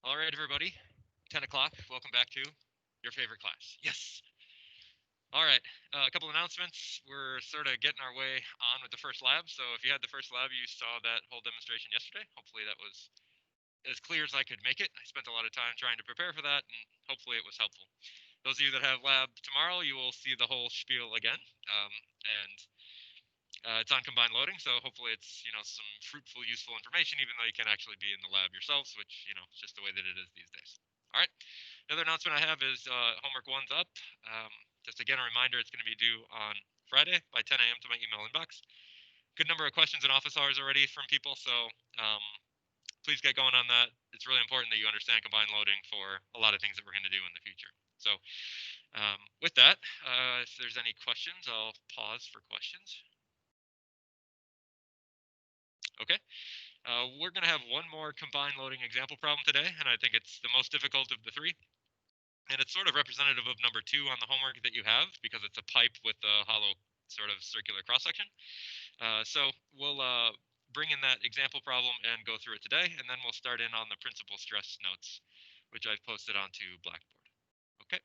All right, everybody. 10 o'clock. Welcome back to your favorite class. Yes. All right. A couple announcements. We're sort of getting our way on with the first lab. So if you had the first lab, you saw that whole demonstration yesterday. Hopefully that was as clear as I could make it. I spent a lot of time trying to prepare for that, and hopefully it was helpful. Those of you that have lab tomorrow, you will see the whole spiel again. And it's on combined loading, so hopefully it's some fruitful, useful information, even though you can't actually be in the lab yourselves, which it's just the way that it is these days. All right. Another announcement I have is homework one's up. Just again a reminder, it's going to be due on Friday by 10 a.m. to my email inbox. Good number of questions and office hours already from people, so please get going on that. It's really important that you understand combined loading for a lot of things that we're going to do in the future. So with that, if there's any questions, I'll pause for questions. Okay. We're going to have one more combined loading example problem today, and I think it's the most difficult of the three. And it's sort of representative of number 2 on the homework that you have, because it's a pipe with a hollow sort of circular cross-section. So we'll bring in that example problem and go through it today, and then we'll start in on the principal stress notes, which I've posted onto Blackboard. Okay.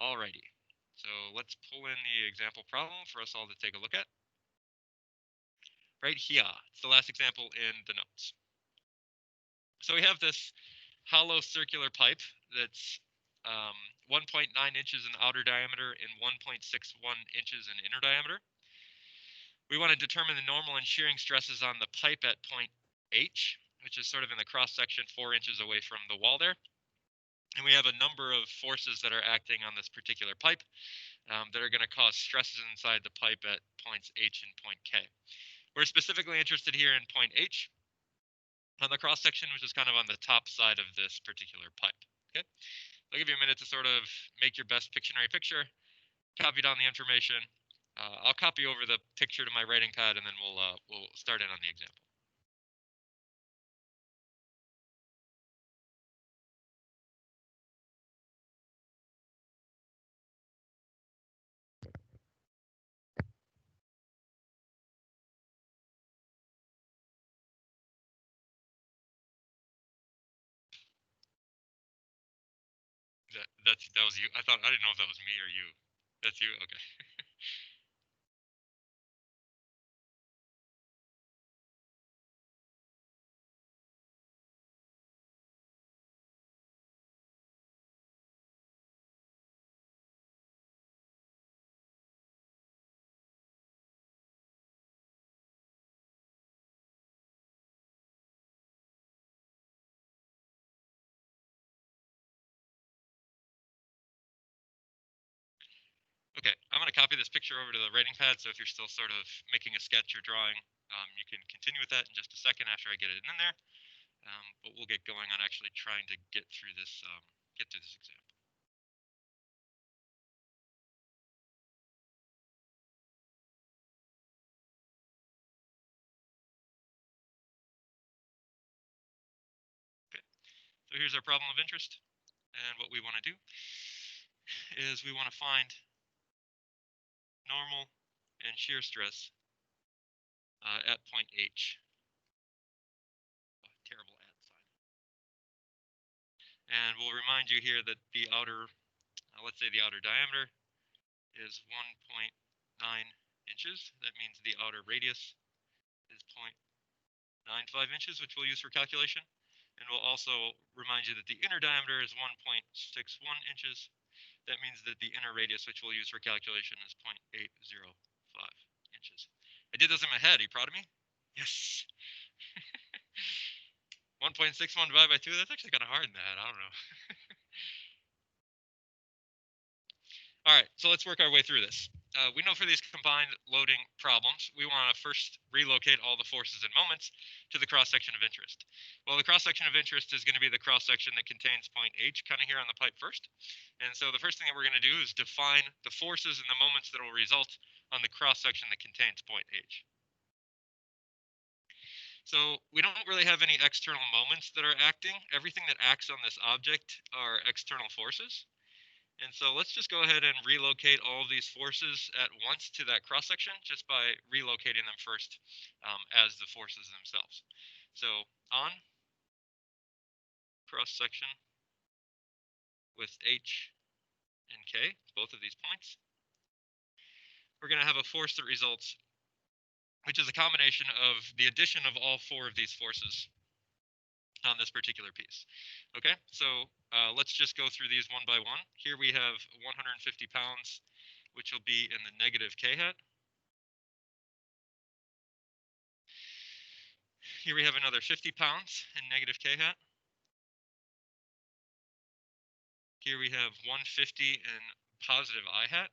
Alrighty. So let's pull in the example problem for us all to take a look at. Right here. It's the last example in the notes. So we have this hollow circular pipe that's 1.9 inches in outer diameter and 1.61 inches in inner diameter. We want to determine the normal and shearing stresses on the pipe at point H, which is sort of in the cross section 4 inches away from the wall there. And we have a number of forces that are acting on this particular pipe that are going to cause stresses inside the pipe at points H and point K. We're specifically interested here in point H on the cross section, which is kind of on the top side of this particular pipe. Okay, I'll give you a minute to sort of make your best Pictionary picture, copy down the information. I'll copy over the picture to my writing pad, and then we'll start in on the example. That was you. I didn't know if that was me or you. That's you. Okay. Okay, I'm going to copy this picture over to the writing pad, so if you're still sort of making a sketch or drawing, you can continue with that in just a second after I get it in there. But we'll get going on actually trying to get through this example. Okay, so here's our problem of interest, and what we want to do is we want to find normal and shear stress at point H. Oh, terrible at sign. And we'll remind you here that the outer, let's say the outer diameter is 1.9 inches. That means the outer radius is 0.95 inches, which we'll use for calculation. And we'll also remind you that the inner diameter is 1.61 inches. That means that the inner radius, which we'll use for calculation, is 0.805 inches. I did this in my head. Are you proud of me? Yes. 1.61 divided by 2, that's actually kind of hard in the head. I don't know. All right, so let's work our way through this. We know for these combined loading problems, we want to first relocate all the forces and moments to the cross-section of interest. Well, the cross-section of interest is going to be the cross-section that contains point H, kind of here on the pipe first. And so the first thing that we're going to do is define the forces and the moments that will result on the cross-section that contains point H. So we don't really have any external moments that are acting. Everything that acts on this object are external forces. And so let's just go ahead and relocate all of these forces at once to that cross-section just by relocating them first as the forces themselves. So on, cross section with H and K, both of these points, we're going to have a force that results, which is a combination of the addition of all four of these forces on this particular piece. Okay, so let's just go through these one by one. Here we have 150 pounds, which will be in the negative K hat. Here we have another 50 pounds in negative K hat. Here we have 150 in positive I hat.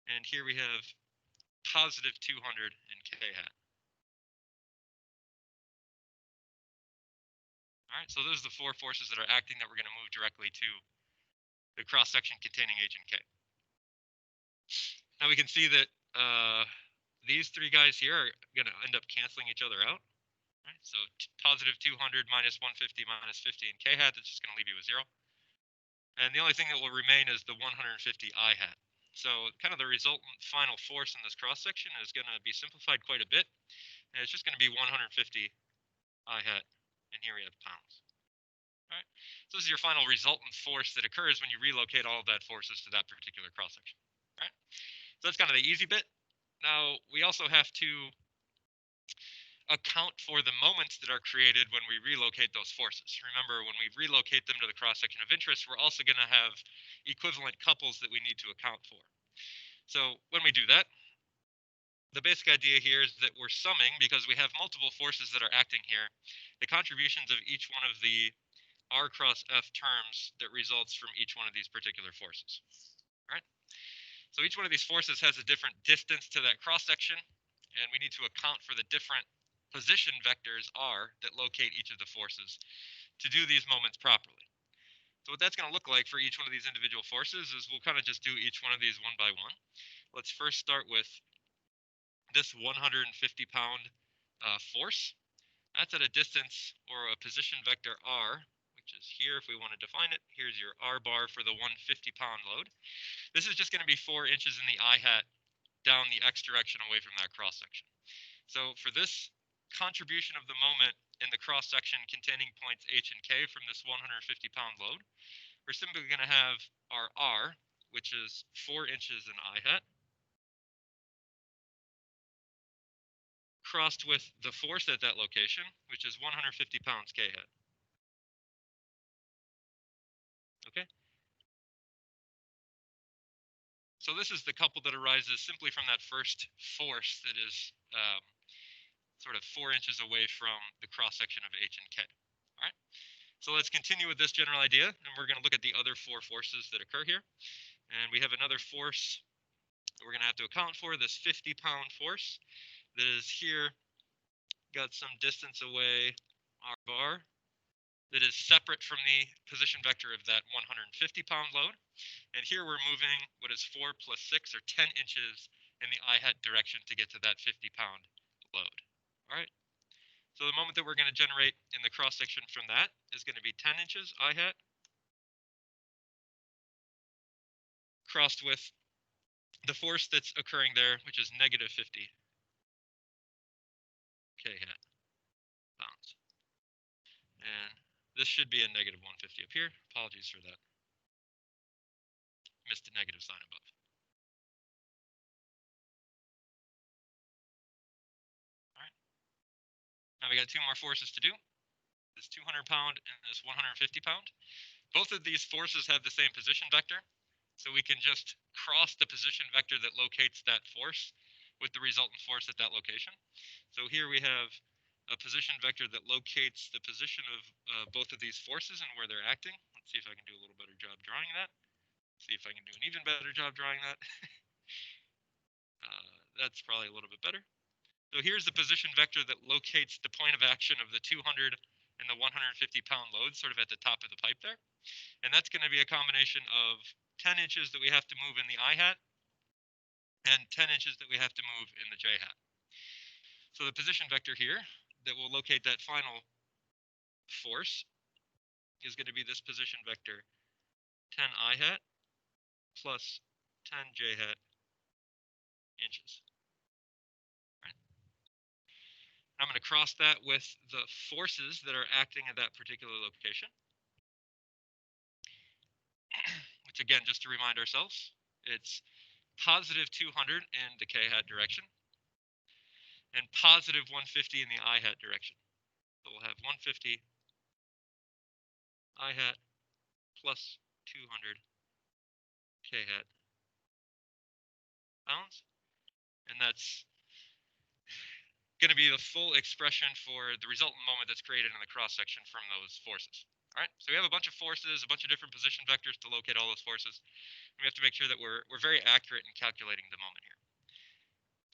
And here we have positive 200 in K hat. All right, so those are the four forces that are acting that we're going to move directly to the cross section containing H and K. Now we can see that these three guys here are going to end up canceling each other out. Right, so positive 200 minus 150 minus 50 in K hat, that's just going to leave you with 0. And the only thing that will remain is the 150 I hat. So kind of the resultant final force in this cross section is going to be simplified quite a bit. And it's just going to be 150 I hat. And here we have pounds. All right. So this is your final resultant force that occurs when you relocate all of that forces to that particular cross section. All right. So that's kind of the easy bit. Now we also have to account for the moments that are created when we relocate those forces. Remember, when we relocate them to the cross section of interest, we're also going to have equivalent couples that we need to account for. So when we do that, the basic idea here is that we're summing, because we have multiple forces that are acting here, the contributions of each one of the R cross F terms that results from each one of these particular forces. All right? So each one of these forces has a different distance to that cross section, and we need to account for the different position vectors R that locate each of the forces to do these moments properly. So what that's going to look like for each one of these individual forces is we'll kind of just do each one of these one by one. Let's first start with this 150-pound force. That's at a distance or a position vector R, which is here if we want to define it. Here's your R bar for the 150-pound load. This is just going to be 4 inches in the I hat down the X direction away from that cross section. So for this contribution of the moment in the cross section containing points H and K from this 150-pound load, we're simply going to have our R, which is 4 inches in I hat, crossed with the force at that location, which is 150 pounds K hat. Okay? So this is the couple that arises simply from that first force that is sort of 4 inches away from the cross section of H and K. All right? So let's continue with this general idea, and we're going to look at the other 4 forces that occur here. And we have another force that we're going to have to account for, this 50-pound force that is here, got some distance away, R bar, that is separate from the position vector of that 150-pound load. And here we're moving what is 4 plus 6, or 10 inches in the I hat direction to get to that 50-pound load. All right. So the moment that we're going to generate in the cross section from that is going to be 10 inches I hat, crossed with the force that's occurring there, which is negative 50 K hat pounds. And this should be a negative 150 up here. Apologies for that. Missed the negative sign above. All right. Now we got 2 more forces to do. This 200-pound and this 150-pound. Both of these forces have the same position vector, so we can just cross the position vector that locates that force with the resultant force at that location. So here we have a position vector that locates the position of both of these forces and where they're acting. Let's see if I can do a little better job drawing that. See if I can do an even better job drawing that. That's probably a little bit better. So here's the position vector that locates the point of action of the 200 and the 150-pound load sort of at the top of the pipe there. And that's going to be a combination of 10 inches that we have to move in the I hat and 10 inches that we have to move in the J hat. So the position vector here that will locate that final force is going to be this position vector 10 I hat plus 10 J hat inches. Right. I'm going to cross that with the forces that are acting at that particular location. Which again, just to remind ourselves, it's positive 200 in the k hat direction and positive 150 in the I hat direction. So we'll have 150 I hat plus 200 k hat pounds. And that's going to be the full expression for the resultant moment that's created in the cross-section from those forces. All right, so we have a bunch of forces, a bunch of different position vectors to locate all those forces. We have to make sure that we're very accurate in calculating the moment here.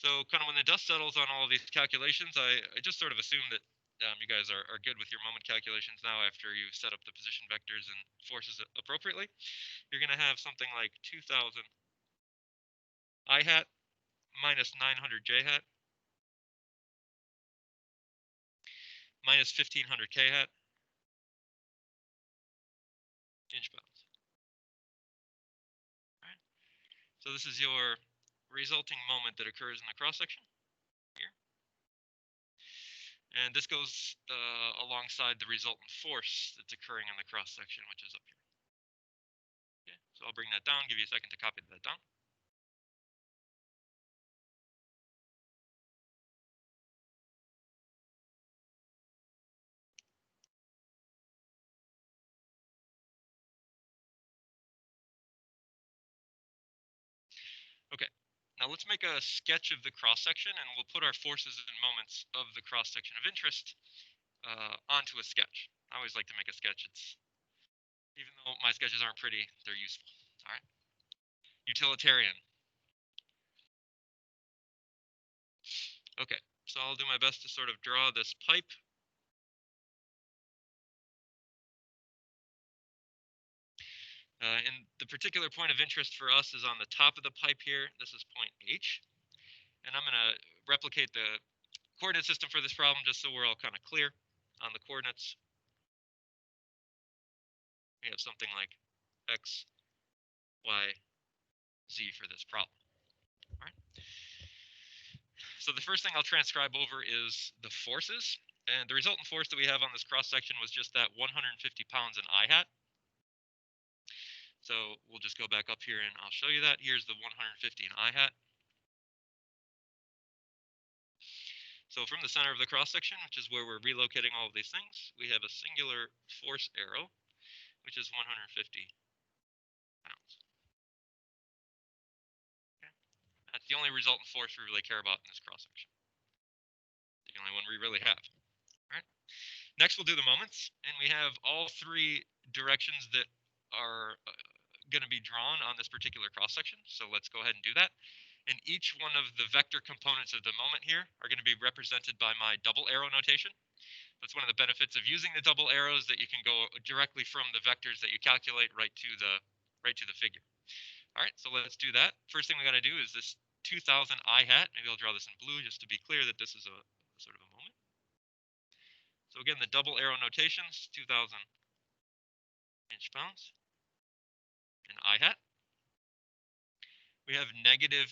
So kind of when the dust settles on all of these calculations, I just sort of assume that you guys are good with your moment calculations now after you set up the position vectors and forces appropriately. You're going to have something like 2,000 I hat minus 900 J hat minus 1,500 K hat inch pounds. All right. So this is your resulting moment that occurs in the cross-section here. And this goes alongside the resultant force that's occurring in the cross-section, which is up here. Okay, so I'll bring that down, give you a second to copy that down. Okay, now let's make a sketch of the cross-section, and we'll put our forces and moments of the cross-section of interest onto a sketch. I always like to make a sketch. Even though my sketches aren't pretty, they're useful. All right. Utilitarian. Okay, so I'll do my best to sort of draw this pipe. And the particular point of interest for us is on the top of the pipe here. This is point H. And I'm going to replicate the coordinate system for this problem just so we're all kind of clear on the coordinates. We have something like X, Y, Z for this problem. All right. So the first thing I'll transcribe over is the forces. And the resultant force that we have on this cross-section was just that 150 pounds in I hat. So we'll just go back up here and I'll show you that. Here's the 150 in I hat. So from the center of the cross-section, which is where we're relocating all of these things, we have a singular force arrow, which is 150 pounds. Okay. That's the only resultant force we really care about in this cross-section. The only one we really have. All right. Next, we'll do the moments, and we have all three directions that are going to be drawn on this particular cross-section. So let's go ahead and do that. And each one of the vector components of the moment here are going to be represented by my double arrow notation. That's one of the benefits of using the double arrows, that you can go directly from the vectors that you calculate right to the figure. All right, so let's do that. First thing we got to do is this 2,000 I hat. Maybe I'll draw this in blue just to be clear that this is a sort of a moment. So again, the double arrow notations, 2,000 inch pounds in I hat. We have negative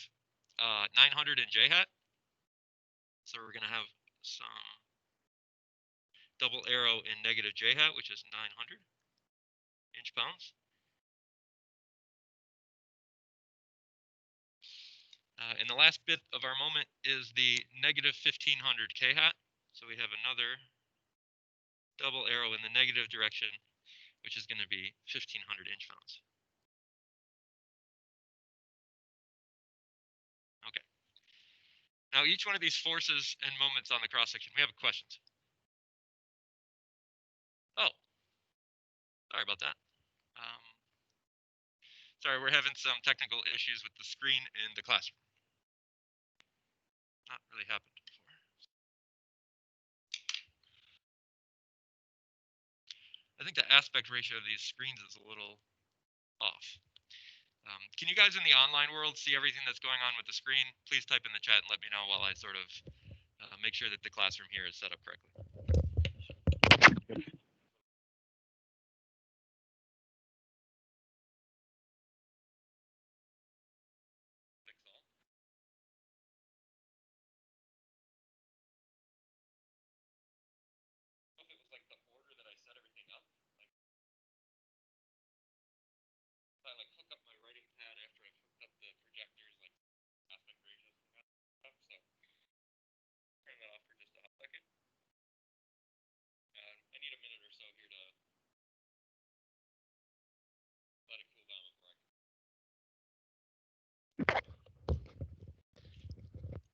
900 in J hat. So we're going to have some double arrow in negative J hat, which is 900 inch pounds. And the last bit of our moment is the negative 1,500 K hat. So we have another double arrow in the negative direction, which is going to be 1,500 inch pounds. Okay. Now, each one of these forces and moments on the cross-section, we have questions. Oh, sorry about that. Sorry, we're having some technical issues with the screen in the classroom. Not really happened before. I think the aspect ratio of these screens is a little off. Can you guys in the online world see everything that's going on with the screen? Please type in the chat and let me know while I sort of make sure that the classroom here is set up correctly.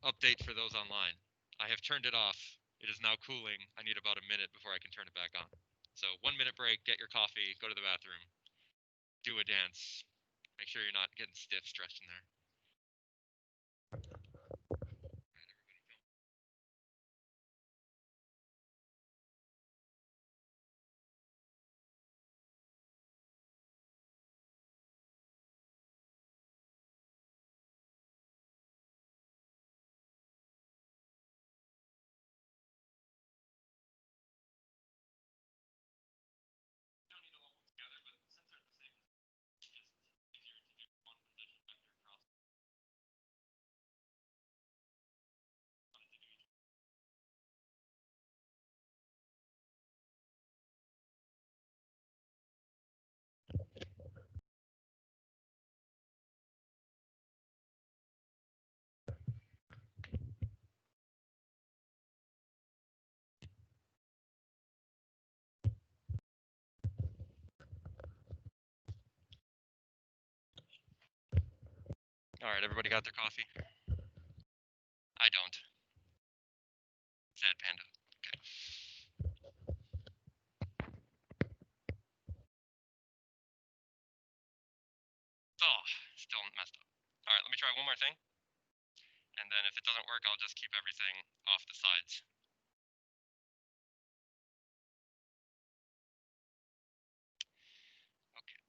Update for those online. I have turned it off. It is now cooling. I need about a minute before I can turn it back on. So 1 minute break, get your coffee, go to the bathroom, do a dance. Make sure you're not getting stiff stretched in there. All right, everybody got their coffee? I don't. Sad panda. Okay. Oh, still messed up. All right, let me try one more thing. And then if it doesn't work, I'll just keep everything off the sides. Okay.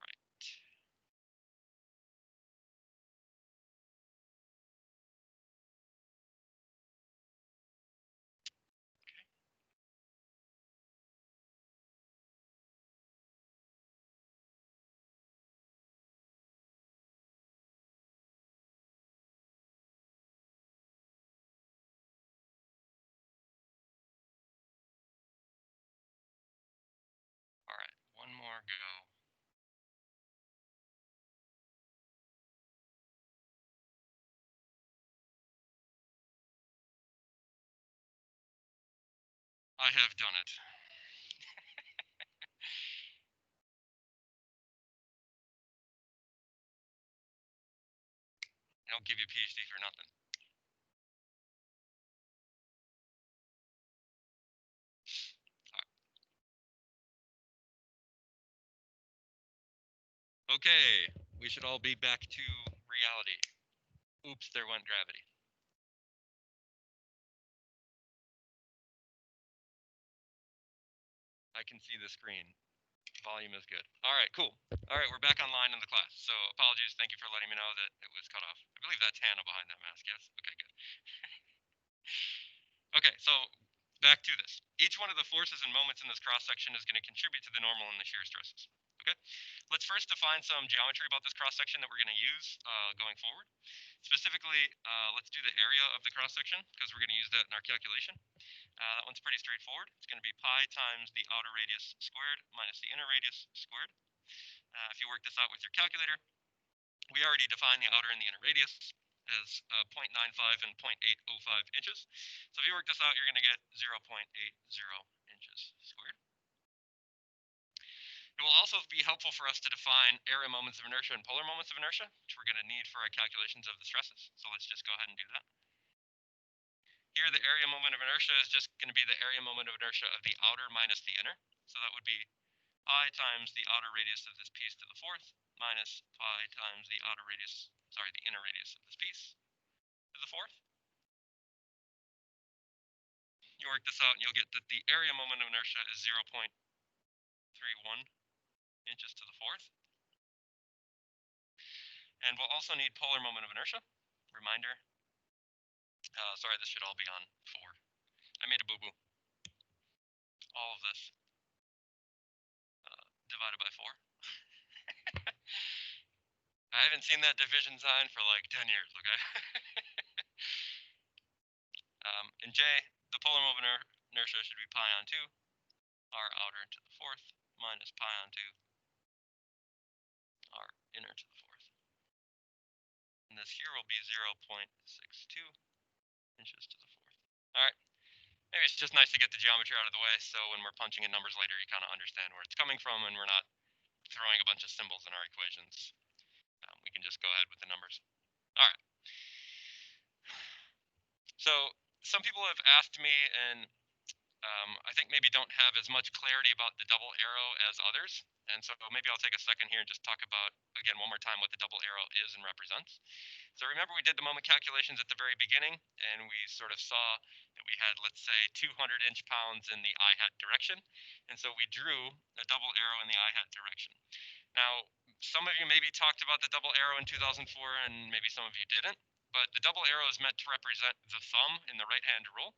Right. All right, one more go. I have done it. I don't give you a PhD for nothing. Okay, we should all be back to reality. Oops, there went gravity. I can see the screen. Volume is good. All right, cool. All right, we're back online in the class. So apologies. Thank you for letting me know that it was cut off. I believe that's Hannah behind that mask, yes? Okay, good. Okay, so back to this. Each one of the forces and moments in this cross-section is going to contribute to the normal and the shear stresses. Okay, let's first define some geometry about this cross-section that we're going to use going forward. Specifically, let's do the area of the cross-section because we're going to use that in our calculation. That one's pretty straightforward. It's going to be pi times the outer radius squared minus the inner radius squared. If you work this out with your calculator, we already defined the outer and the inner radius as 0.95 and 0.805 inches. So if you work this out, you're going to get 0.80 inches squared. It will also be helpful for us to define area moments of inertia and polar moments of inertia, which we're going to need for our calculations of the stresses. So let's just go ahead and do that. Here, the area moment of inertia is just going to be the area moment of inertia of the outer minus the inner. So that would be pi times the outer radius of this piece to the fourth minus pi times the outer radius, the inner radius of this piece to the fourth. You work this out and you'll get that the area moment of inertia is 0.31 inches to the fourth. And we'll also need polar moment of inertia. Reminder. Sorry, this should all be on 4. I made a boo-boo. All of this divided by 4. I haven't seen that division sign for like 10 years, okay? In J, the polar moment of inertia should be pi on 2, r outer to the fourth, minus pi on 2, r inner to the fourth. And this here will be 0.62 inches to the fourth. All right. maybe it's just nice to get the geometry out of the way, so when we're punching in numbers later, you kind of understand where it's coming from, and we're not throwing a bunch of symbols in our equations. We can just go ahead with the numbers. All right. So some people have asked me, and I think maybe don't have as much clarity about the double arrow as others. And so maybe I'll take a second here and just talk about, again, one more time what the double arrow is and represents. So remember we did the moment calculations at the very beginning, and we sort of saw that we had, let's say, 200 inch-pounds in the I-hat direction. And so we drew a double arrow in the I-hat direction. Now, some of you maybe talked about the double arrow in 2004, and maybe some of you didn't. But the double arrow is meant to represent the thumb in the right-hand rule.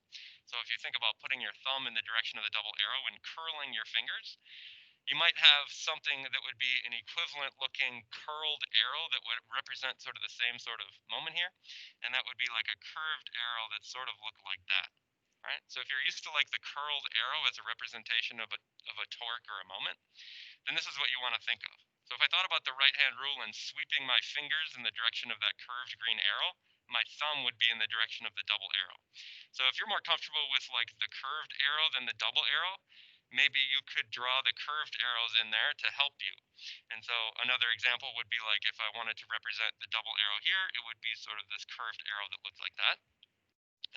So if you think about putting your thumb in the direction of the double arrow and curling your fingers, you might have something that would be an equivalent looking curled arrow that would represent sort of the same sort of moment here. And that would be like a curved arrow that sort of looked like that. Right? So if you're used to like the curled arrow as a representation of a torque or a moment, then this is what you want to think of. So if I thought about the right-hand rule and sweeping my fingers in the direction of that curved green arrow, my thumb would be in the direction of the double arrow. So if you're more comfortable with like the curved arrow than the double arrow, maybe you could draw the curved arrows in there to help you. And so another example would be like if I wanted to represent the double arrow here, it would be sort of this curved arrow that looks like that.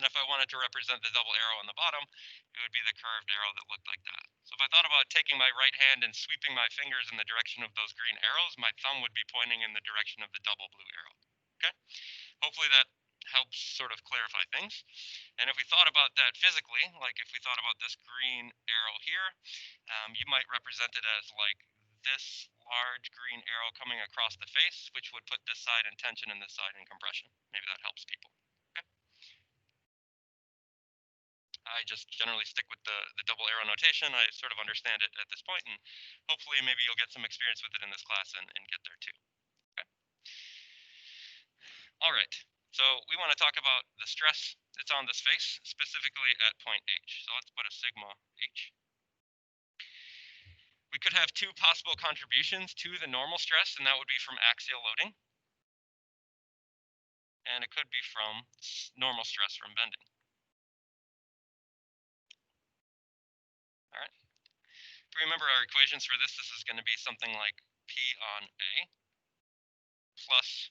And if I wanted to represent the double arrow on the bottom, it would be the curved arrow that looked like that. So if I thought about taking my right hand and sweeping my fingers in the direction of those green arrows, my thumb would be pointing in the direction of the double blue arrow. Okay? Hopefully that helps sort of clarify things. And if we thought about that physically, like if we thought about this green arrow here, you might represent it as like this large green arrow coming across the face, which would put this side in tension and this side in compression. Maybe that helps people. Okay? I just generally stick with the double arrow notation. I sort of understand it at this point, and hopefully maybe you'll get some experience with it in this class and get there too. Okay. All right. So we want to talk about the stress that's on this face, specifically at point H. So let's put a sigma H. We could have two possible contributions to the normal stress, and that would be from axial loading, and it could be from normal stress from bending. All right. If we remember our equations for this, this is going to be something like P on A plus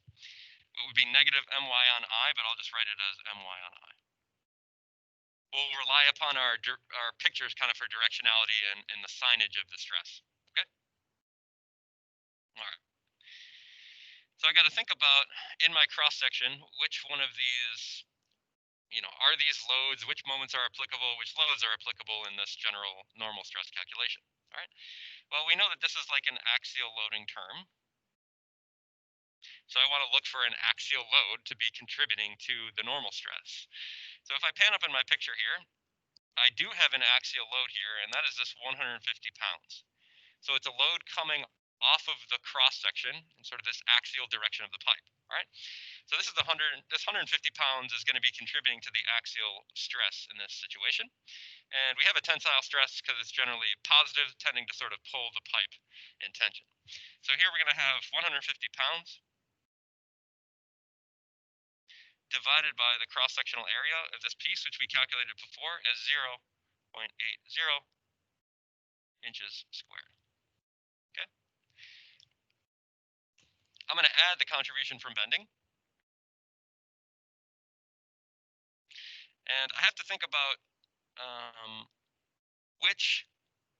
what would be negative my on I, but I'll just write it as my on I. We'll rely upon our pictures kind of for directionality and the signage of the stress. Okay? All right. So I got to think about, in my cross-section, which one of these, are these loads, which moments are applicable, which loads are applicable in this general normal stress calculation. All right. Well, we know that this is like an axial loading term. So I want to look for an axial load to be contributing to the normal stress. So if I pan up in my picture here, I do have an axial load here, and that is this 150 pounds. So it's a load coming off of the cross section in sort of this axial direction of the pipe. All right. So this is this 150 pounds is going to be contributing to the axial stress in this situation. And we have a tensile stress because it's generally positive, tending to sort of pull the pipe in tension. So here we're going to have 150 pounds divided by the cross-sectional area of this piece, which we calculated before as 0.80 inches squared. Okay. I'm going to add the contribution from bending. And I have to think about which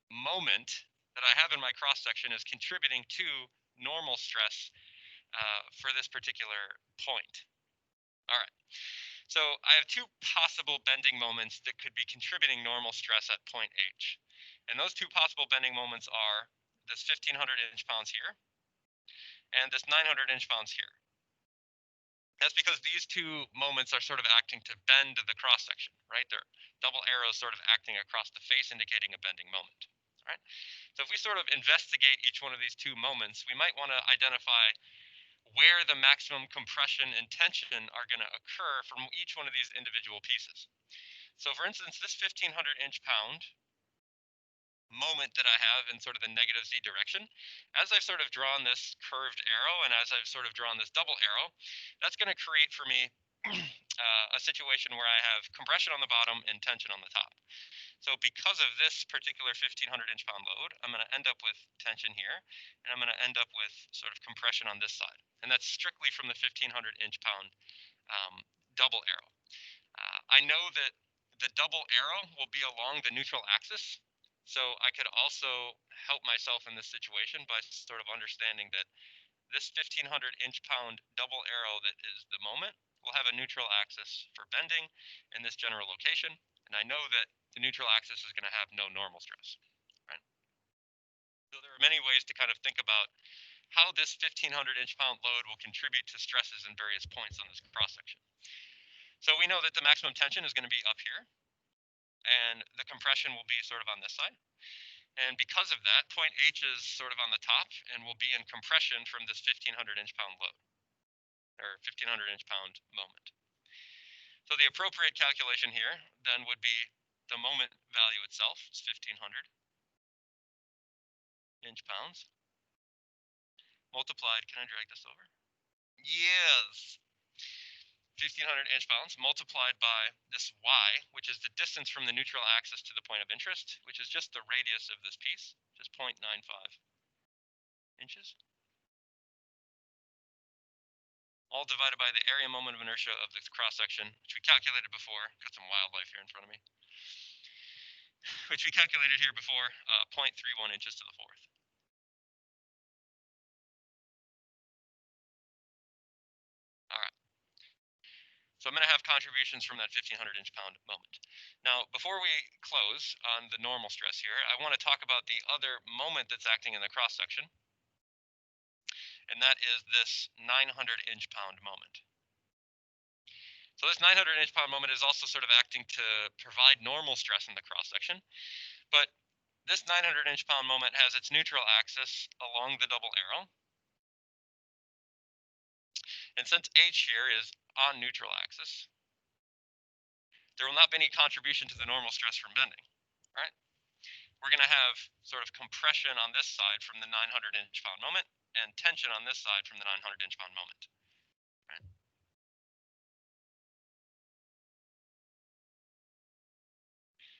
moment that I have in my cross-section is contributing to normal stress for this particular point. All right. So I have two possible bending moments that could be contributing normal stress at point H. And those two possible bending moments are this 1,500 inch-pounds here and this 900 inch-pounds here. That's because these two moments are sort of acting to bend the cross-section, right? They're double arrows sort of acting across the face, indicating a bending moment, all right? So if we sort of investigate each one of these two moments, we might want to identify where the maximum compression and tension are going to occur from each one of these individual pieces. So for instance, this 1,500 inch-pound moment that I have in sort of the negative z direction, as I've sort of drawn this curved arrow and as I've sort of drawn this double arrow, that's going to create for me a situation where I have compression on the bottom and tension on the top. So because of this particular 1500 inch-pound load, I'm going to end up with tension here, and I'm going to end up with sort of compression on this side. And that's strictly from the 1500 inch-pound double arrow. I know that the double arrow will be along the neutral axis, so I could also help myself in this situation by sort of understanding that this 1500 inch-pound double arrow that is the moment will have a neutral axis for bending in this general location, and I know that the neutral axis is going to have no normal stress. Right? So there are many ways to kind of think about how this 1500 inch-pound load will contribute to stresses in various points on this cross-section. So we know that the maximum tension is going to be up here, and the compression will be sort of on this side. And because of that, point H is sort of on the top and will be in compression from this 1500 inch-pound load, or 1500 inch-pound moment. So the appropriate calculation here then would be the moment value itself is 1500 inch-pounds multiplied, can I drag this over? Yes, 1500 inch-pounds multiplied by this y, which is the distance from the neutral axis to the point of interest, which is just the radius of this piece, just 0.95 inches, all divided by the area moment of inertia of this cross-section, which we calculated before. Got some wildlife here in front of me. Which we calculated here before, 0.31 inches to the fourth. All right. So I'm going to have contributions from that 1500 inch-pound moment. Now, before we close on the normal stress here, I want to talk about the other moment that's acting in the cross-section, and that is this 900 inch-pound moment. So this 900 inch-pound moment is also sort of acting to provide normal stress in the cross-section, but this 900 inch-pound moment has its neutral axis along the double arrow, and since H here is on neutral axis, there will not be any contribution to the normal stress from bending, right? We're going to have sort of compression on this side from the 900 inch-pound moment and tension on this side from the 900 inch-pound moment. Right?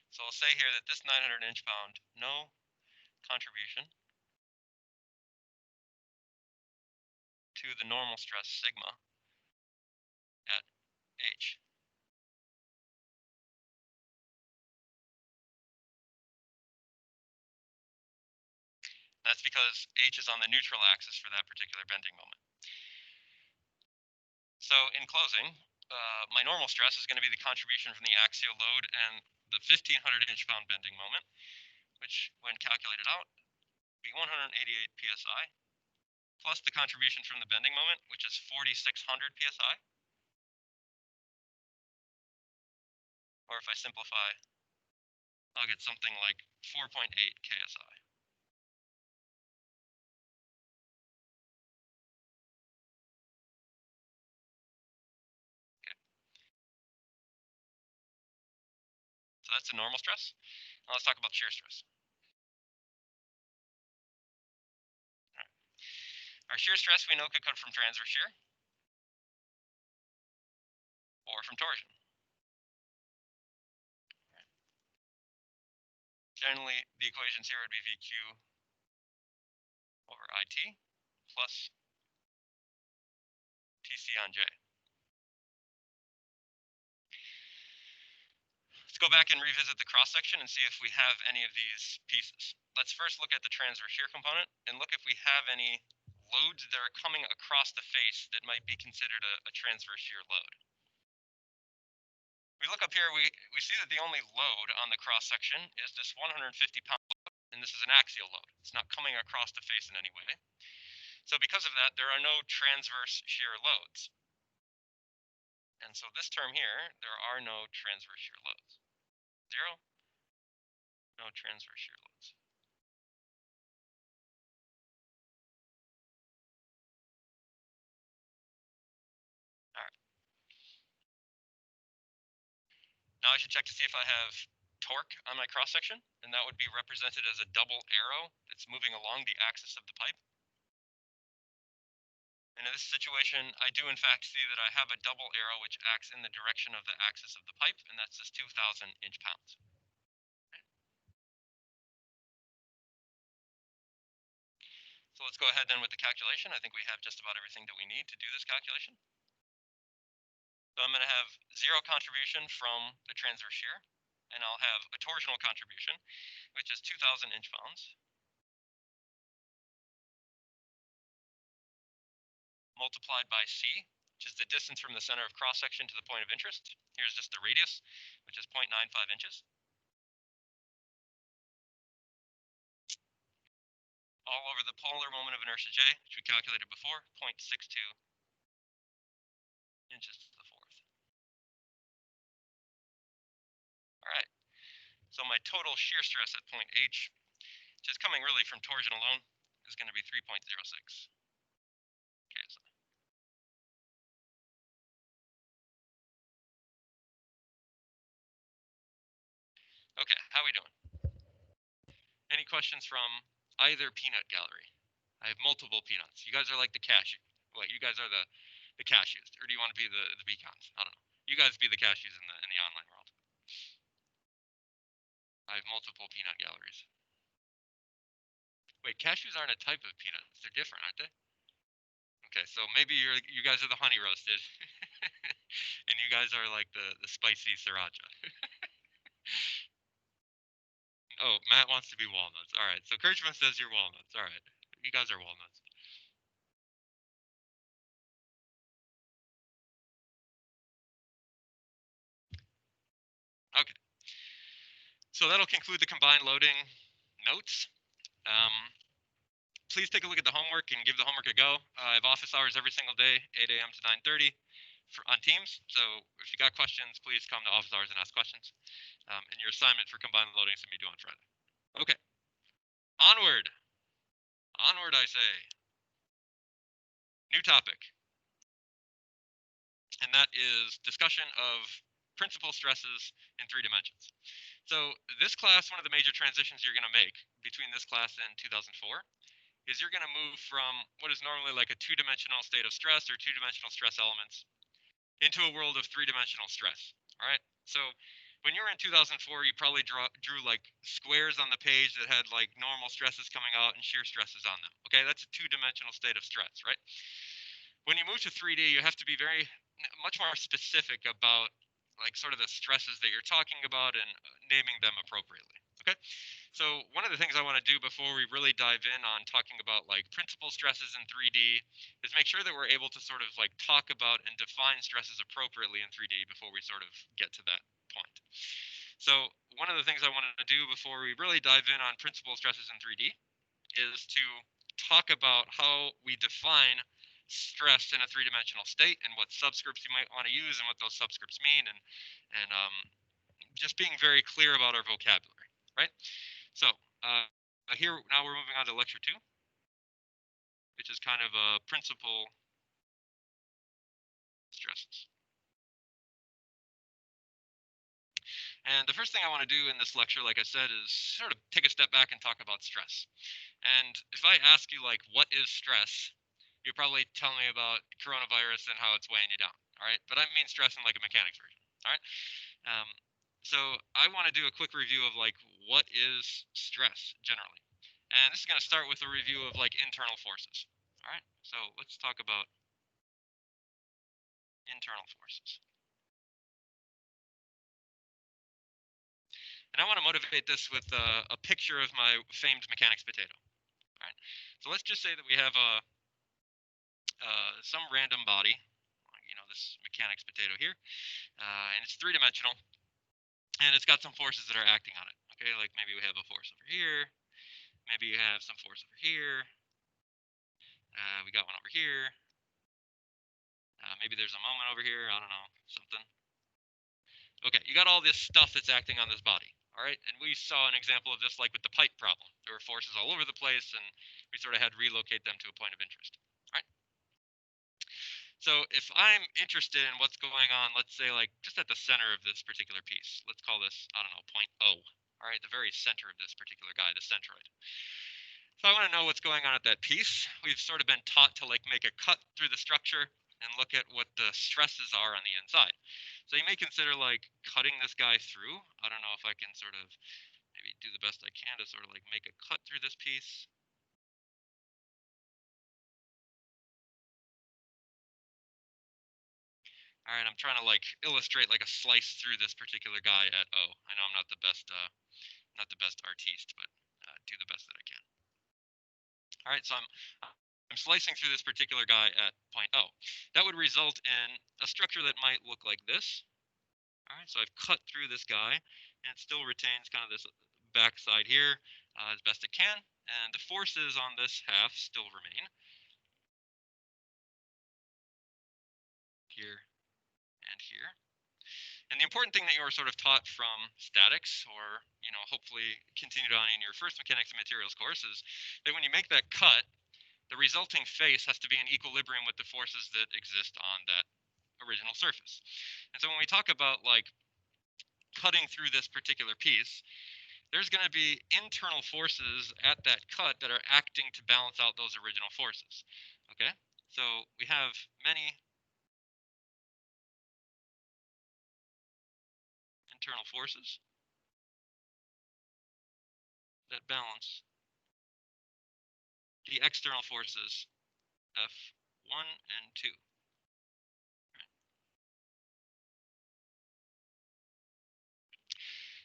So I'll say here that this 900 inch-pound, no contribution to the normal stress sigma at H. That's because H is on the neutral axis for that particular bending moment. So in closing, my normal stress is going to be the contribution from the axial load and the 1500 inch-pound bending moment, which when calculated out, would be 188 psi, plus the contribution from the bending moment, which is 4600 psi. Or if I simplify, I'll get something like 4.8 ksi. Okay. So that's the normal stress. Now let's talk about shear stress. All right. Our shear stress we know could come from transverse shear or from torsion. Right. Generally, the equations here would be VQ over IT plus TC on J. Let's go back and revisit the cross-section and see if we have any of these pieces. Let's first look at the transverse shear component and look if we have any loads that are coming across the face that might be considered a transverse shear load. We look up here, we see that the only load on the cross-section is this 150-pound load, and this is an axial load. It's not coming across the face in any way. So because of that, there are no transverse shear loads. And so this term here, there are no transverse shear loads. 0, no transverse shear loads. All right. Now I should check to see if I have torque on my cross-section, and that would be represented as a double arrow that's moving along the axis of the pipe. And in this situation, I do in fact see that I have a double arrow which acts in the direction of the axis of the pipe, and that's this 2,000 inch-pounds. So let's go ahead then with the calculation. I think we have just about everything that we need to do this calculation. So I'm going to have zero contribution from the transverse shear, and I'll have a torsional contribution, which is 2,000 inch-pounds, multiplied by C, which is the distance from the center of cross-section to the point of interest. Here's just the radius, which is 0.95 inches. All over the polar moment of inertia J, which we calculated before, 0.62 inches to the fourth. All right, so my total shear stress at point H, which is coming really from torsion alone, is going to be 3.06 KSI. Okay, how are we doing? Any questions from either peanut gallery? I have multiple peanuts. You guys are like the cashew. What, you guys are the cashews, or do you want to be the pecans? I don't know. You guys be the cashews in the online world. I have multiple peanut galleries. Wait, cashews aren't a type of peanuts. They're different, aren't they? Okay, so maybe you guys are the honey roasted, and you guys are like the spicy sriracha. Oh, Matt wants to be walnuts. All right, so Kirchman says you're walnuts. All right, you guys are walnuts. Okay, so that'll conclude the combined loading notes. Please take a look at the homework and give the homework a go. I have office hours every single day, 8 a.m. to 9:30 on Teams. So if you got questions, please come to office hours and ask questions. And your assignment for combined loading is going to be due on Friday. Okay, onward. Onward, I say. New topic. And that is discussion of principal stresses in 3 dimensions. So this class, one of the major transitions you're going to make between this class and 2004 is you're going to move from what is normally like a 2-dimensional state of stress or 2-dimensional stress elements into a world of 3-dimensional stress. All right. So when you were in 2004, you probably drew like squares on the page that had like normal stresses coming out and shear stresses on them. Okay, that's a 2-dimensional state of stress, right? When you move to 3D, you have to be much more specific about like sort of the stresses that you're talking about and naming them appropriately. Okay. So one of the things I want to do before we really dive in on talking about like principal stresses in 3D is make sure that we're able to sort of like talk about and define stresses appropriately in 3D before we sort of get to that point. So one of the things I wanted to do before we really dive in on principal stresses in 3D is to talk about how we define stress in a 3-dimensional state and what subscripts you might want to use and what those subscripts mean, and just being very clear about our vocabulary, right? So here now we're moving on to lecture 2, which is kind of a principal stresses. And the first thing I want to do in this lecture, like I said, is sort of take a step back and talk about stress. And if I ask you like, what is stress? You're probably telling me about coronavirus and how it's weighing you down. All right, but I mean stress in like a mechanics version. All right. So I want to do a quick review of like what is stress generally. And this is going to start with a review of like internal forces. All right, so let's talk about internal forces. And I want to motivate this with a picture of my famed mechanics potato. All right, so let's just say that we have some random body, you know, this mechanics potato here, and it's 3-dimensional, and it's got some forces that are acting on it. Okay, like maybe we have a force over here, maybe you have some force over here, we got one over here, maybe there's a moment over here, I don't know, something. Okay, you got all this stuff that's acting on this body. All right, and we saw an example of this like with the pipe problem. There were forces all over the place, and we sort of had to relocate them to a point of interest. All right. So if I'm interested in what's going on, let's say like just at the center of this particular piece, let's call this, I don't know, point O. All right, the very center of this particular guy, the centroid. So I want to know what's going on at that piece. We've sort of been taught to like make a cut through the structure and look at what the stresses are on the inside. So you may consider like cutting this guy through. I don't know if I can sort of maybe do the best I can to sort of like make a cut through this piece. All right, I'm trying to like illustrate like a slice through this particular guy at O. I know I'm not the best artiste, but do the best that I can. All right, so I'm slicing through this particular guy at point O. That would result in a structure that might look like this. All right, so I've cut through this guy, and it still retains kind of this backside here as best it can, and the forces on this half still remain here and here. And the important thing that you were sort of taught from statics, or hopefully continued on in your first mechanics and materials course, is that when you make that cut, the resulting face has to be in equilibrium with the forces that exist on that original surface. And so when we talk about like cutting through this particular piece, there's going to be internal forces at that cut that are acting to balance out those original forces. Okay, so we have many internal forces that balance the external forces F1 and 2.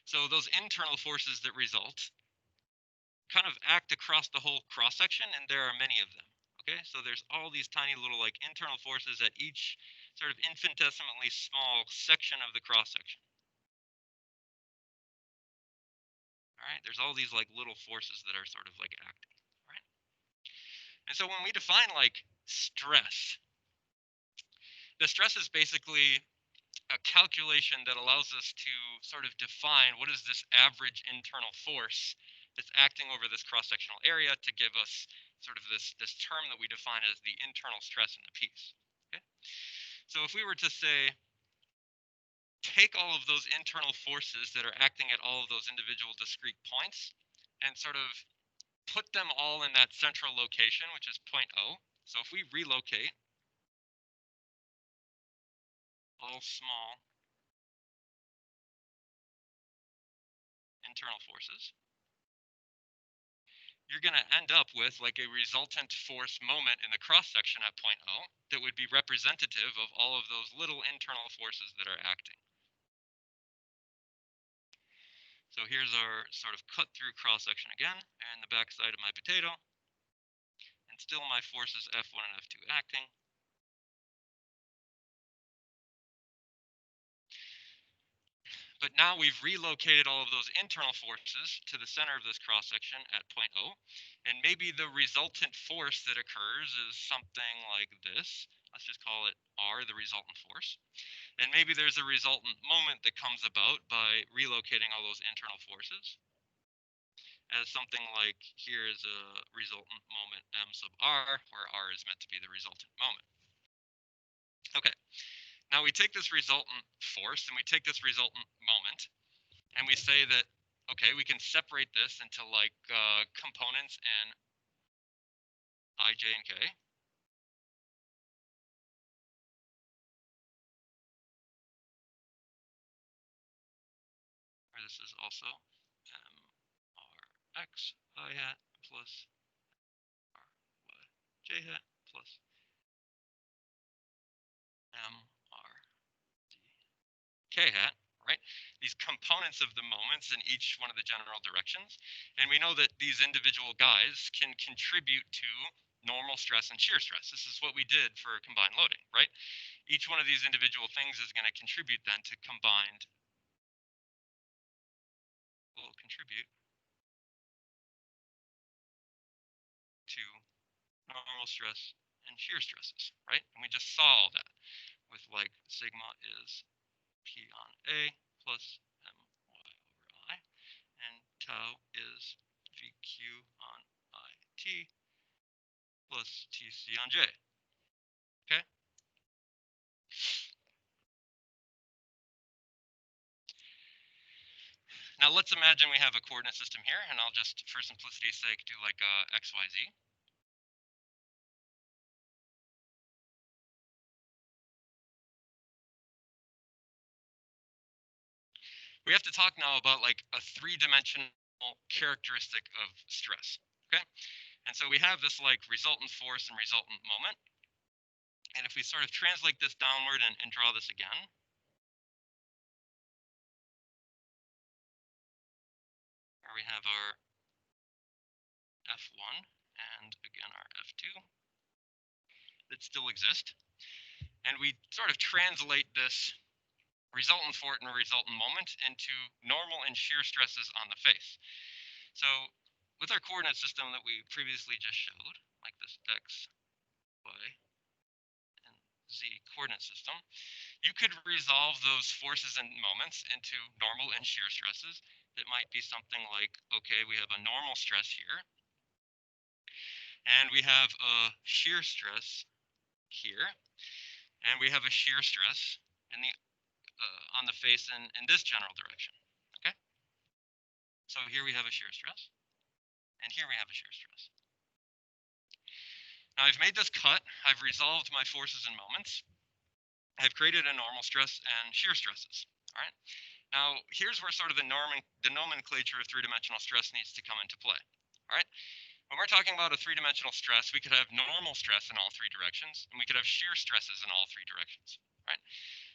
So those internal forces that result kind of act across the whole cross section, and there are many of them. Okay, so there's all these tiny little like internal forces at each sort of infinitesimally small section of the cross section. All right, there's all these like little forces that are sort of like acting. Right, and so when we define like stress, the stress is basically a calculation that allows us to sort of define what is this average internal force that's acting over this cross-sectional area to give us sort of this term that we define as the internal stress in the piece. Okay? So if we were to say, take all of those internal forces that are acting at all of those individual discrete points and sort of put them all in that central location, which is point O. So if we relocate all small internal forces, you're going to end up with like a resultant force moment in the cross section at point O that would be representative of all of those little internal forces that are acting. So here's our sort of cut through cross section again, and the back side of my potato, and still my forces F1 and F2 acting. But now we've relocated all of those internal forces to the center of this cross section at point O, and maybe the resultant force that occurs is something like this. Let's just call it R, the resultant force. And maybe there's a resultant moment that comes about by relocating all those internal forces as something like here is a resultant moment M sub R, where R is meant to be the resultant moment. Okay, now we take this resultant force and we take this resultant moment and we say that, okay, we can separate this into like components in I, J, and K. Where this is also M R X I hat plus R Y J hat plus M R D K hat, right? These components of the moments in each one of the general directions. And we know that these individual guys can contribute to normal stress and shear stress. This is what we did for combined loading, right? Each one of these individual things is going to contribute then to combined, will contribute to normal stress and shear stresses, right? And we just saw all that with like sigma is P on A plus My over I, and tau is VQ on IT plus TC on J. Okay? Now let's imagine we have a coordinate system here, and I'll just, for simplicity's sake, do like x, y, z. We have to talk now about like a three-dimensional characteristic of stress, okay? And so we have this like resultant force and resultant moment. And if we sort of translate this downward and draw this again, where we have our F1 and again our F2 that still exist. And we sort of translate this resultant force and resultant moment into normal and shear stresses on the face. So with our coordinate system that we previously just showed, like this x, y, and z coordinate system, you could resolve those forces and moments into normal and shear stresses. It might be something like, okay, we have a normal stress here, and we have a shear stress here, and we have a shear stress in the on the face in this general direction. Okay, so here we have a shear stress, and here we have a shear stress. Now I've made this cut. I've resolved my forces and moments. I've created a normal stress and shear stresses. All right. Now here's where sort of the nomenclature of three-dimensional stress needs to come into play. All right. When we're talking about a three-dimensional stress, we could have normal stress in all three directions, and we could have shear stresses in all three directions. Right.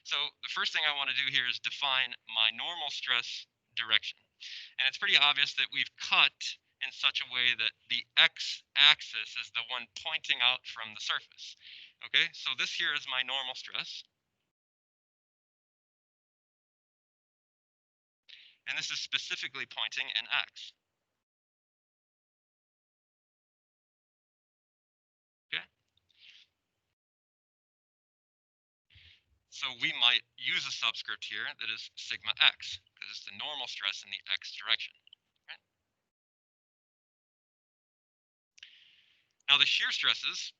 So the first thing I want to do here is define my normal stress direction. And it's pretty obvious that we've cut in such a way that the x-axis is the one pointing out from the surface. Okay, so this here is my normal stress. And this is specifically pointing in x. Okay, so we might use a subscript here that is sigma x, because it's the normal stress in the x direction. Right? Now the shear stresses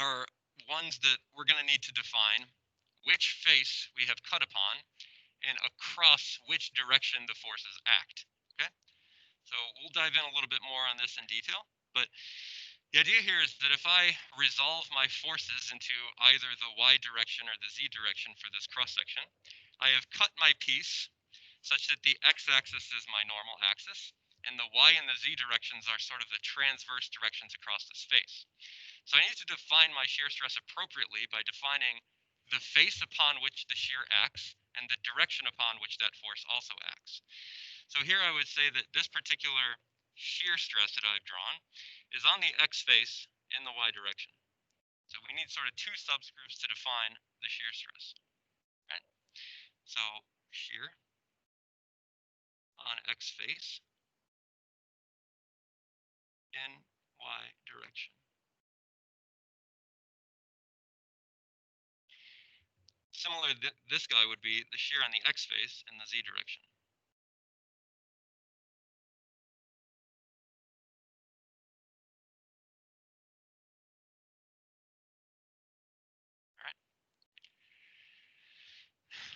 are ones that we're going to need to define which face we have cut upon and across which direction the forces act. Okay, so we'll dive in a little bit more on this in detail, but the idea here is that if I resolve my forces into either the y direction or the z direction for this cross section, I have cut my piece such that the x-axis is my normal axis, and the y and the z directions are sort of the transverse directions across this face. So I need to define my shear stress appropriately by defining the face upon which the shear acts and the direction upon which that force also acts. So here I would say that this particular shear stress that I've drawn is on the x face in the y direction. So we need sort of two subscripts to define the shear stress. Right? So shear on x face in y direction. Similar, this guy would be the shear on the x face in the z direction. All right.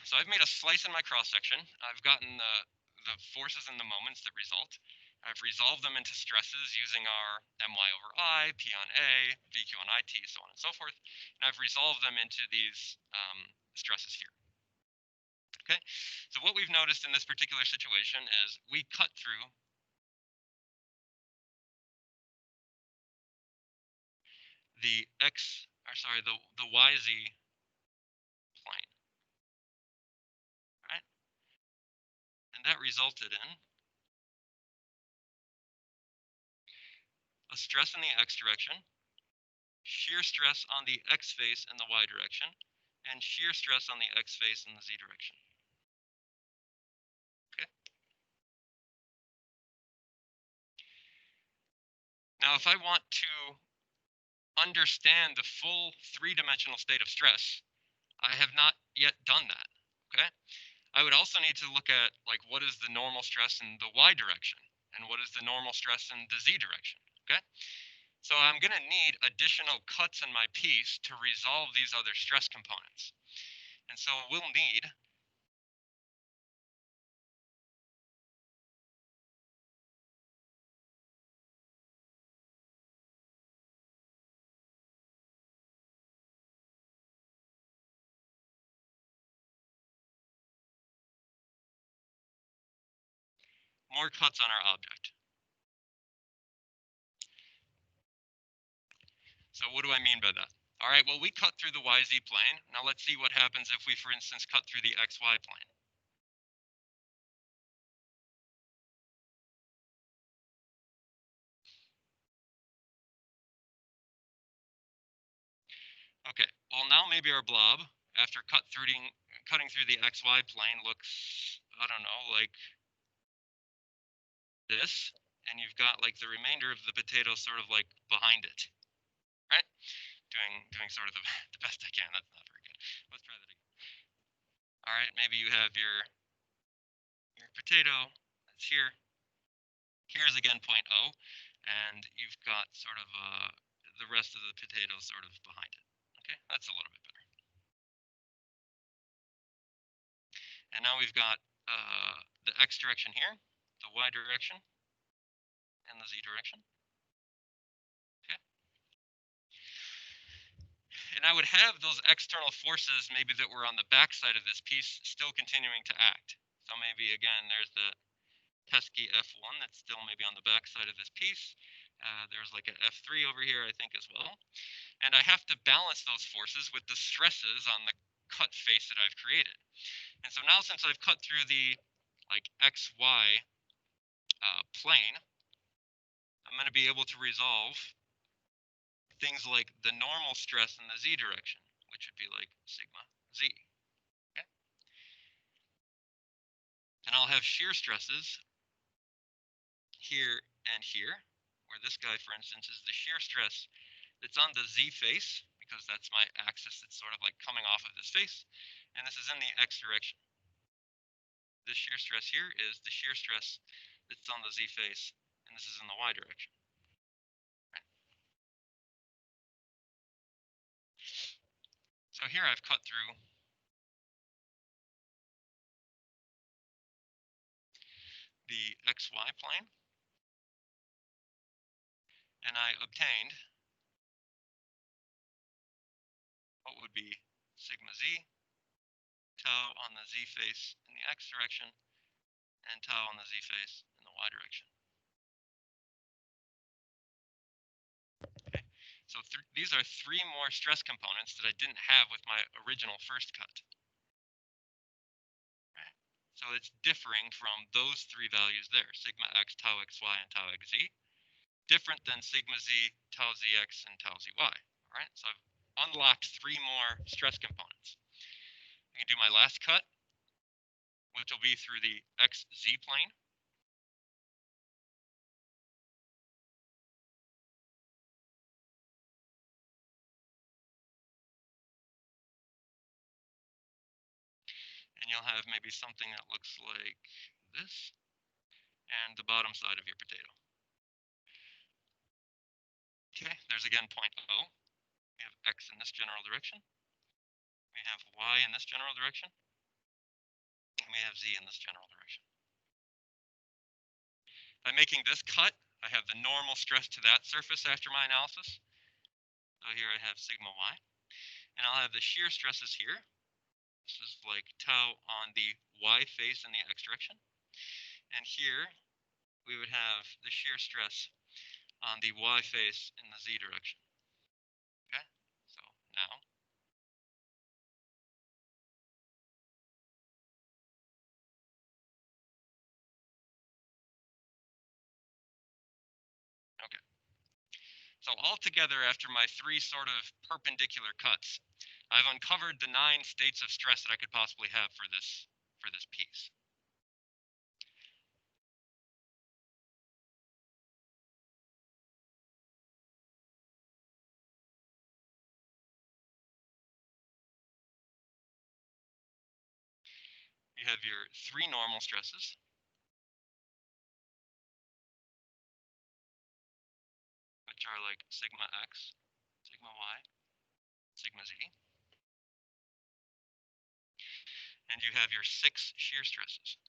So I've made a slice in my cross section. I've gotten the forces and the moments that result. I've resolved them into stresses using our my over I, P on A, VQ on IT, so on and so forth. And I've resolved them into these stresses here. Okay, so what we've noticed in this particular situation is we cut through the the YZ plane, right? And that resulted in a stress in the X direction, shear stress on the X face in the Y direction, and shear stress on the X face in the Z direction. Okay. Now, if I want to understand the full three-dimensional state of stress, I have not yet done that. Okay. I would also need to look at like what is the normal stress in the Y direction and what is the normal stress in the Z direction. Okay. So I'm going to need additional cuts in my piece to resolve these other stress components. And so we'll need more cuts on our object. So what do I mean by that? All right, well, we cut through the YZ plane. Now let's see what happens if we, for instance, cut through the XY plane. Okay, well, now maybe our blob, after cutting through the XY plane, looks, I don't know, like this. And you've got like the remainder of the potato sort of like behind it, right? Doing sort of the, the best I can. That's not very good. Let's try that again. All right, maybe you have your potato that's here. Here's again point O, and you've got sort of the rest of the potato sort of behind it. Okay, that's a little bit better. And now we've got the X direction here, the Y direction, and the Z direction. Okay. And I would have those external forces maybe that were on the back side of this piece still continuing to act. So maybe again, there's the pesky F1 that's still maybe on the back side of this piece. There's like an F3 over here, I think, as well. And I have to balance those forces with the stresses on the cut face that I've created. And so now, since I've cut through the like XY plane, I'm going to be able to resolve things like the normal stress in the Z direction, which would be like sigma Z. Okay? And I'll have shear stresses here and here, where this guy, for instance, is the shear stress that's on the Z face, because that's my axis that's sort of like coming off of this face, and this is in the X direction. This shear stress here is the shear stress that's on the Z face, and this is in the Y direction. Right? So here I've cut through the XY plane, and I obtained what would be sigma Z, tau on the Z face in the X direction, and tau on the Z face in the Y direction. Okay, so these are three more stress components that I didn't have with my original first cut. Right? So it's differing from those three values there, sigma X, tau XY, and tau XZ. Different than sigma Z, tau ZX, and tau ZY. All right, so I've unlocked three more stress components. I can do my last cut, which will be through the XZ plane. And you'll have maybe something that looks like this, and the bottom side of your potato. Okay, there's again point O. We have X in this general direction. We have Y in this general direction. And we have Z in this general direction. By making this cut, I have the normal stress to that surface after my analysis. So here I have sigma Y. And I'll have the shear stresses here. This is like tau on the Y face in the X direction. And here we would have the shear stress on the Y face in the Z direction. Okay, so now okay. So altogether, after my three sort of perpendicular cuts, I've uncovered the 9 states of stress that I could possibly have for this piece. You have your 3 normal stresses, which are like sigma X, sigma Y, sigma Z. And you have your 6 shear stresses,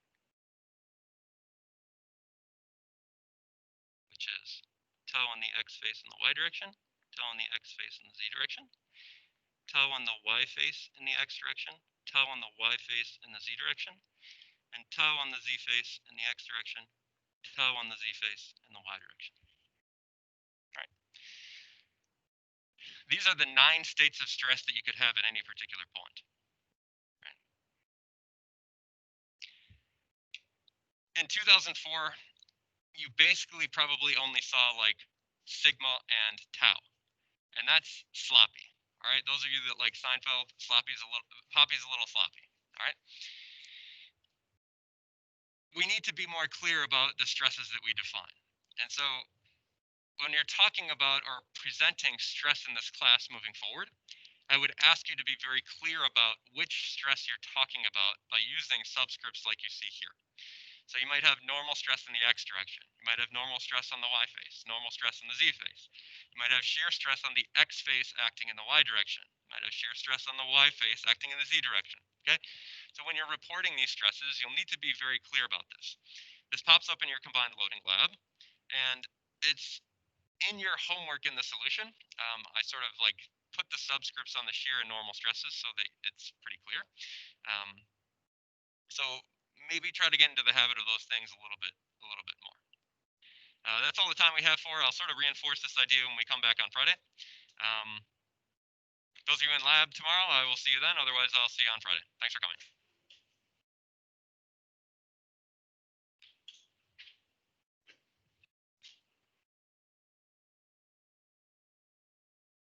which is tau on the X face in the Y direction, tau on the X face in the Z direction, tau on the Y face in the X direction, tau on the Y face in the Z direction, and tau on the Z face in the X direction, tau on the z face in the y direction. All right. These are the 9 states of stress that you could have at any particular point. Right. In 2004, you basically probably only saw like sigma and tau, and that's sloppy. All right, those of you that like Seinfeld, Poppy's a little sloppy. All right. We need to be more clear about the stresses that we define. And so when you're talking about or presenting stress in this class moving forward, I would ask you to be very clear about which stress you're talking about by using subscripts like you see here. So you might have normal stress in the x direction. You might have normal stress on the y face, normal stress in the z face. You might have shear stress on the x face acting in the y direction. You might have shear stress on the y face acting in the z direction. Okay? So when you're reporting these stresses, you'll need to be very clear about this. This pops up in your combined loading lab, and it's in your homework in the solution. I sort of like put the subscripts on the shear and normal stresses so that it's pretty clear. So maybe try to get into the habit of those things a little bit more. That's all the time we have for. I'll sort of reinforce this idea when we come back on Friday. Those of you in lab tomorrow, I will see you then. Otherwise, I'll see you on Friday. Thanks for coming.